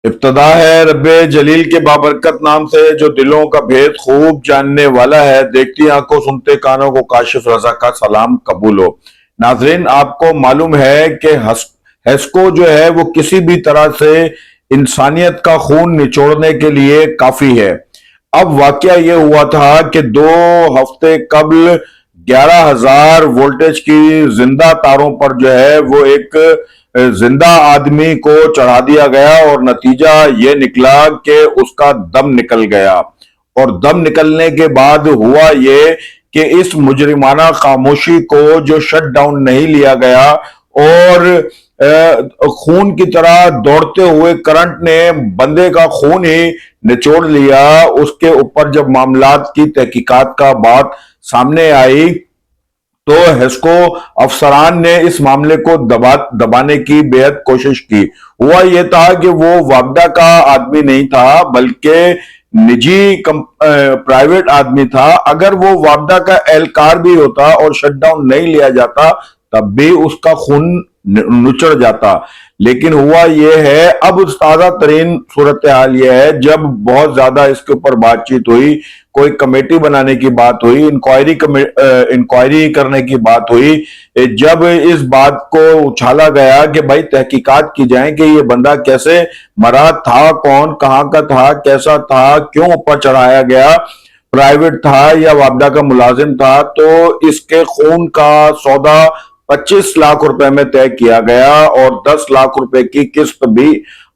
ابتدا ہے رب جلیل کے بابرکت نام سے جو دلوں کا بھید خوب جاننے والا ہے۔ دیکھتی آنکھوں سنتے کانوں کو کاشف رضا کا سلام قبول ہو۔ ناظرین، آپ کو معلوم ہے کہ ہیسکو جو ہے وہ کسی بھی طرح سے انسانیت کا خون نچوڑنے کے لیے کافی ہے۔ اب واقعہ یہ ہوا تھا کہ 2 ہفتے قبل 11,000 وولٹیج کی زندہ تاروں پر جو ہے وہ ایک زندہ آدمی کو چڑھا دیا گیا، اور نتیجہ یہ نکلا کہ اس کا دم نکل گیا۔ اور دم نکلنے کے بعد ہوا یہ کہ اس مجرمانہ خاموشی کو جو شٹ ڈاؤن نہیں لیا گیا اور خون کی طرح دوڑتے ہوئے کرنٹ نے بندے کا خون ہی نچوڑ لیا، اس کے اوپر جب معاملات کی تحقیقات کا بات سامنے آئی تو ہیسکو افسران نے اس معاملے کو دبانے کی بے حد کوشش کی۔ ہوا یہ تھا کہ وہ وابڈا کا آدمی نہیں تھا بلکہ نجی پرائیویٹ آدمی تھا۔ اگر وہ وابڈا کا اہلکار بھی ہوتا اور شٹ ڈاؤن نہیں لیا جاتا تب بھی اس کا خون نچڑ جاتا۔ لیکن ہوا یہ ہے، اب تازہ ترین صورتحال یہ ہے، جب بہت زیادہ اس کے اوپر بات چیت ہوئی، کوئی کمیٹی بنانے کی بات ہوئی، انکوائری کرنے کی بات ہوئی، جب اس بات کو اچھالا گیا کہ بھائی تحقیقات کی جائیں کہ یہ بندہ کیسے مرا، تھا کون، کہاں کا تھا، کیسا تھا، کیوں اوپر چڑھایا گیا، پرائیویٹ تھا یا وابڈا کا ملازم تھا، تو اس کے خون کا سودا 25 لاکھ روپے میں طے کیا گیا اور 10 لاکھ روپے کی قسط بھی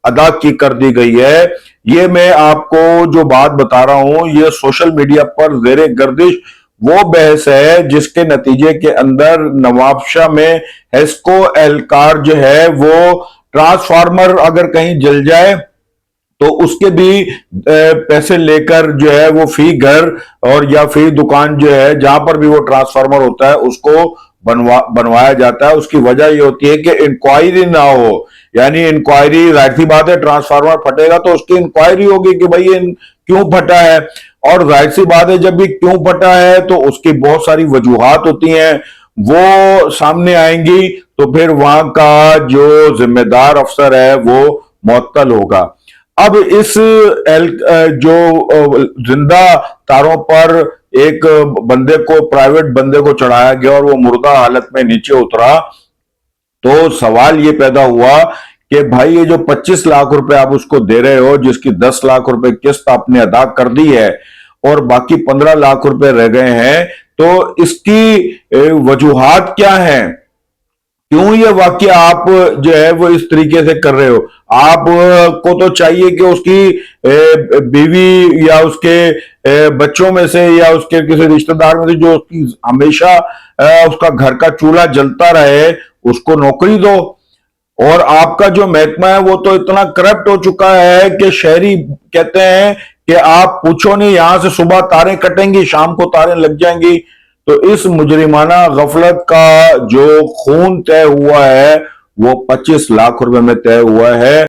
ادا کر دی گئی ہے۔ یہ میں آپ کو جو بات بتا رہا ہوں یہ سوشل میڈیا پر زیر گردش وہ بحث ہے جس کے نتیجے کے اندر نواب شاہ میں ہیسکو اہلکار جو ہے وہ ٹرانسفارمر اگر کہیں جل جائے تو اس کے بھی پیسے لے کر جو ہے وہ فی گھر اور یا فی دکان جو ہے جہاں پر بھی وہ ٹرانسفارمر ہوتا ہے اس کو بنوایا جاتا ہے۔ اس کی وجہ یہ ہوتی ہے کہ انکوائری نہ ہو، یعنی انکوائری ظاہر سی بات ہے، ٹرانسفارمر پھٹے گا تو اس کی انکوائری ہوگی کہ بھئی یہ کیوں پھٹا ہے، اور ظاہر سی بات ہے جب بھی کیوں پھٹا ہے تو اس کی بہت ساری وجوہات ہوتی ہیں، وہ سامنے آئیں گی تو پھر وہاں کا جو ذمہ دار افسر ہے وہ معطل ہوگا۔ اب اس جو زندہ تاروں پر ایک بندے کو، پرائیویٹ بندے کو چڑھایا گیا اور وہ مردہ حالت میں نیچے اترا، تو سوال یہ پیدا ہوا کہ بھائی یہ جو 25 لاکھ روپے آپ اس کو دے رہے ہو، جس کی 10 لاکھ روپے قسط آپ نے ادا کر دی ہے اور باقی 15 لاکھ روپے رہ گئے ہیں، تو اس کی وجوہات کیا ہیں؟ کیوں یہ واقعہ آپ جو ہے وہ اس طریقے سے کر رہے ہو؟ آپ کو تو چاہیے کہ اس کی بیوی یا اس کے بچوں میں سے یا اس کے کسی رشتہ دار میں سے جو اس کی ہمیشہ اس کا گھر کا چولہا جلتا رہے اس کو نوکری دو۔ اور آپ کا جو محکمہ ہے وہ تو اتنا کرپٹ ہو چکا ہے کہ شہری کہتے ہیں کہ آپ پوچھو نہیں، یہاں سے صبح تاریں کٹیں گی شام کو تاریں لگ جائیں گی۔ تو اس مجرمانہ غفلت کا جو خون طے ہوا ہے وہ 25 لاکھ روپے میں طے ہوا ہے۔